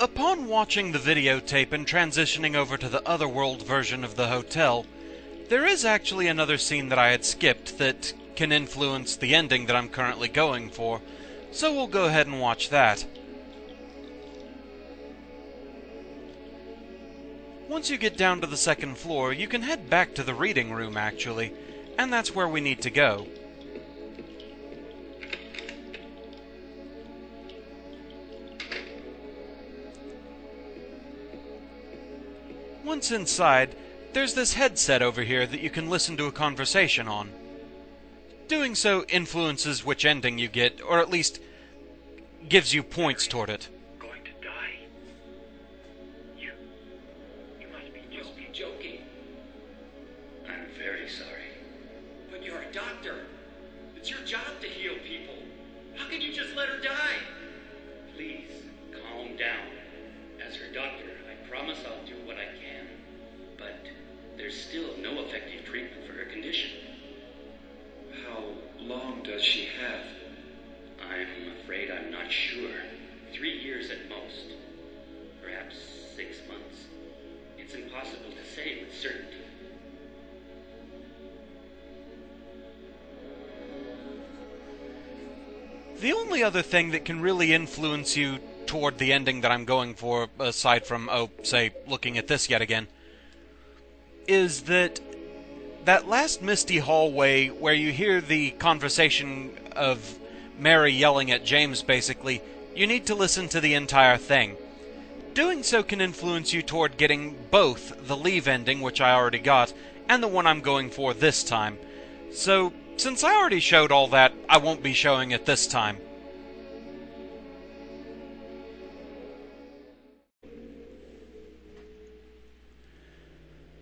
Upon watching the videotape and transitioning over to the Otherworld version of the hotel, there is actually another scene that I had skipped that can influence the ending that I'm currently going for, so we'll go ahead and watch that. Once you get down to the second floor, you can head back to the reading room, actually, and that's where we need to go. Once inside, there's this headset over here that you can listen to a conversation on. Doing so influences which ending you get, or at least gives you points toward it. Going to die. You must be joking. I'm very sorry. But you're a doctor. It's your job to heal people. How can you just let her die? Please, calm down. As her doctor, I promise I'll do what I can. But there's still no effective treatment for her condition. How long does she have? I'm afraid I'm not sure. 3 years at most. Perhaps 6 months. It's impossible to say with certainty. The only other thing that can really influence you toward the ending that I'm going for, aside from, say, looking at this yet again, is that last misty hallway where you hear the conversation of Mary yelling at James, basically, you need to listen to the entire thing. Doing so can influence you toward getting both the leave ending, which I already got, and the one I'm going for this time. So, since I already showed all that, I won't be showing it this time.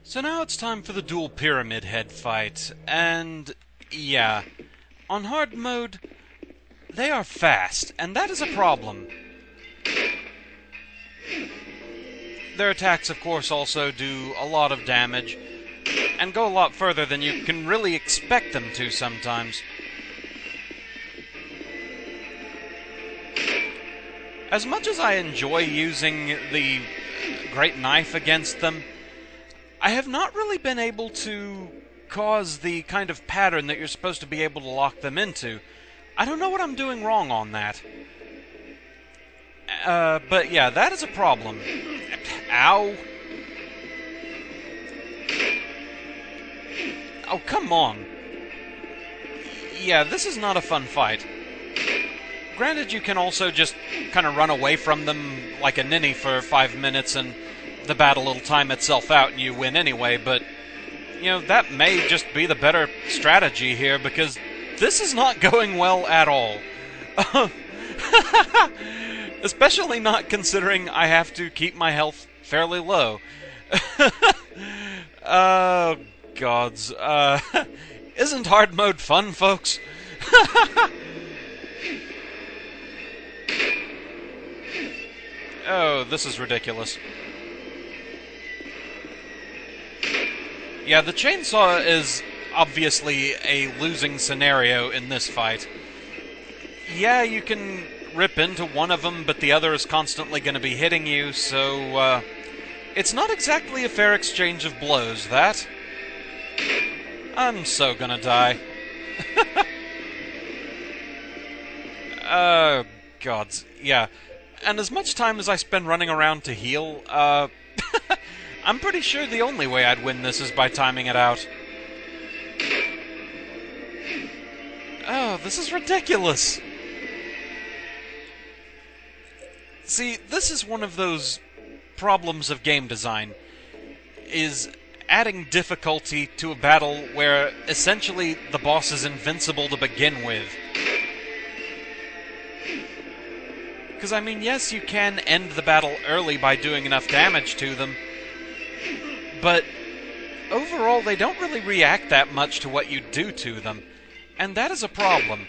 So now it's time for the dual Pyramid Head fight, and yeah, on hard mode, they are fast, and that is a problem. Their attacks, of course, also do a lot of damage, and go a lot further than you can really expect them to sometimes. As much as I enjoy using the Great Knife against them, I have not really been able to cause the kind of pattern that you're supposed to be able to lock them into. I don't know what I'm doing wrong on that. But yeah, that is a problem. Ow. Oh, come on. Yeah, this is not a fun fight. Granted, you can also just kind of run away from them like a ninny for 5 minutes and the battle will time itself out and you win anyway, but, you know, that may just be the better strategy here, because this is not going well at all. Especially not considering I have to keep my health fairly low. Oh, gods. Isn't hard mode fun, folks? Oh, this is ridiculous. Yeah, the chainsaw is obviously a losing scenario in this fight. Yeah, you can rip into one of them, but the other is constantly going to be hitting you, so, it's not exactly a fair exchange of blows, that. I'm so gonna die. Oh, gods, yeah. And as much time as I spend running around to heal, I'm pretty sure the only way I'd win this is by timing it out. Oh, this is ridiculous! See, this is one of those problems of game design, is adding difficulty to a battle where essentially the boss is invincible to begin with. Because, I mean, yes, you can end the battle early by doing enough damage to them, but overall they don't really react that much to what you do to them, and that is a problem.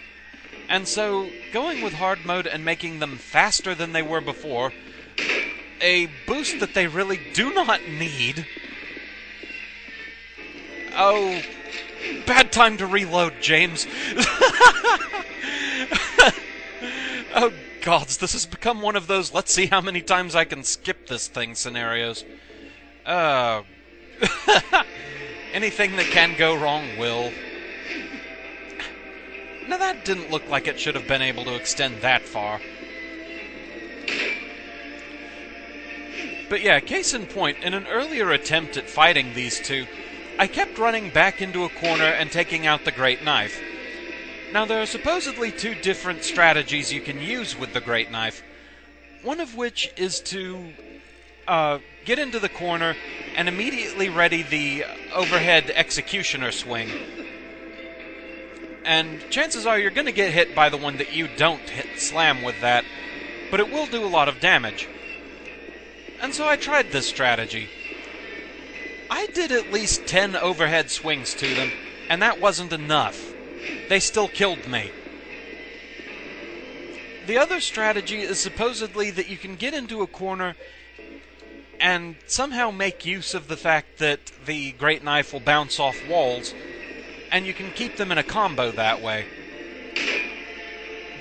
And so, going with hard mode and making them faster than they were before, a boost that they really do not need. Oh, bad time to reload, James. Oh, Gods, this has become one of those let's see how many times I can skip this thing scenarios. Anything that can go wrong will. Now that didn't look like it should have been able to extend that far. But yeah, case in point, in an earlier attempt at fighting these two, I kept running back into a corner and taking out the Great Knife. Now there are supposedly two different strategies you can use with the Great Knife. One of which is to get into the corner and immediately ready the overhead executioner swing. And chances are you're going to get hit by the one that you don't slam with that, but it will do a lot of damage. And so I tried this strategy. I did at least 10 overhead swings to them, and that wasn't enough. They still killed me. The other strategy is supposedly that you can get into a corner and somehow make use of the fact that the Great Knife will bounce off walls, and you can keep them in a combo that way.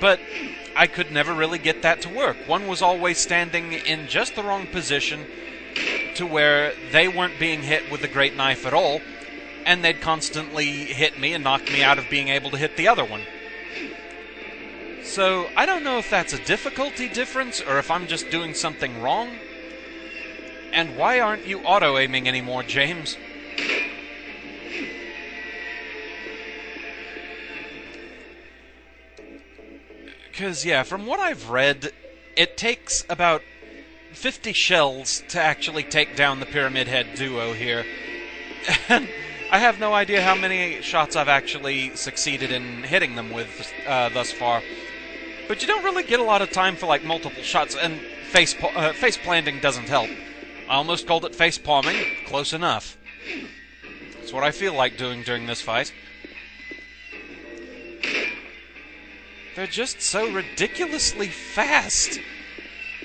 But I could never really get that to work. One was always standing in just the wrong position to where they weren't being hit with the Great Knife at all, and they'd constantly hit me and knock me out of being able to hit the other one. So I don't know if that's a difficulty difference or if I'm just doing something wrong. And why aren't you auto-aiming anymore, James? Because, yeah, from what I've read, it takes about 50 shells to actually take down the Pyramid Head duo here. And I have no idea how many shots I've actually succeeded in hitting them with thus far. But you don't really get a lot of time for, like, multiple shots, and face planting doesn't help. I almost called it face palming. Close enough. That's what I feel like doing during this fight. They're just so ridiculously fast.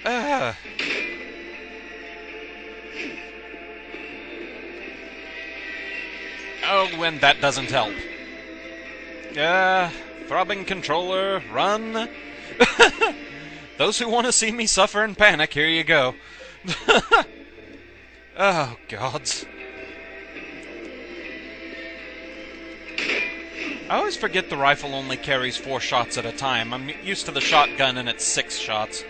Oh, and that doesn't help. Throbbing controller, run. Those who want to see me suffer and panic, here you go. Oh, gods. I always forget the rifle only carries 4 shots at a time. I'm used to the shotgun and it's 6 shots.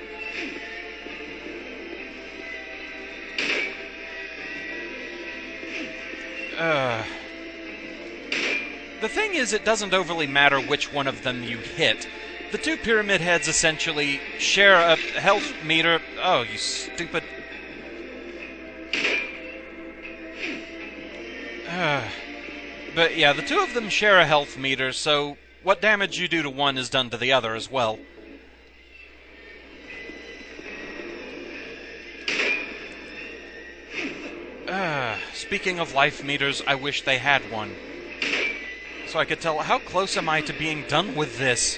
The thing is, it doesn't overly matter which one of them you hit. The two Pyramid Heads essentially share a health meter. Oh, you stupid... But yeah, the two of them share a health meter, so what damage you do to one is done to the other as well. Speaking of life meters, I wish they had one. So I could tell, how close am I to being done with this?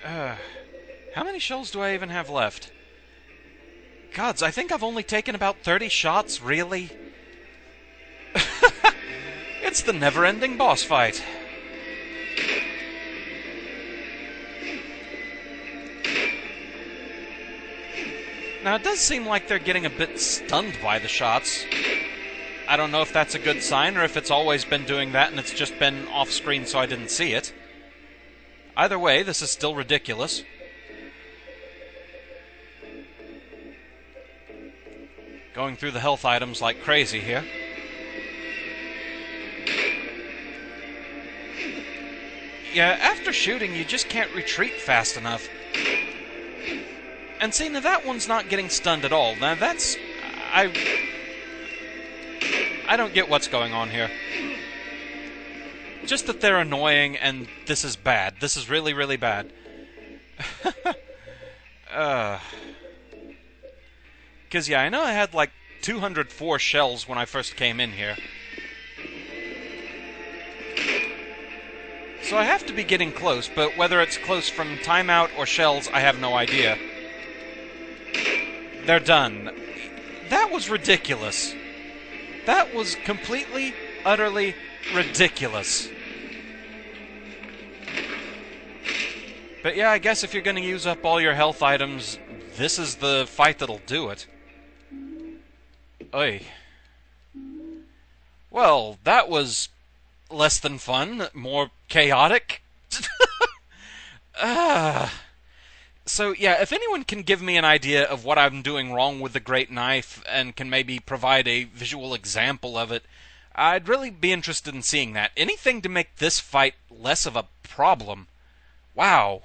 How many shells do I even have left? Gods, I think I've only taken about 30 shots, really? It's the never-ending boss fight. Now, it does seem like they're getting a bit stunned by the shots. I don't know if that's a good sign or if it's always been doing that and it's just been off-screen so I didn't see it. Either way, this is still ridiculous. Going through the health items like crazy here. Yeah, after shooting, you just can't retreat fast enough. And see, now that one's not getting stunned at all. Now that's... I don't get what's going on here. Just that they're annoying, and this is bad. This is really, really bad. Because, yeah, I know I had, like, 204 shells when I first came in here. So I have to be getting close, but whether it's close from timeout or shells, I have no idea. They're done. That was ridiculous. That was completely, utterly ridiculous. But yeah, I guess if you're gonna use up all your health items, this is the fight that'll do it. Oy. Well, that was less than fun, more chaotic. So yeah, if anyone can give me an idea of what I'm doing wrong with the Great Knife and can maybe provide a visual example of it, I'd really be interested in seeing that. Anything to make this fight less of a problem. Wow.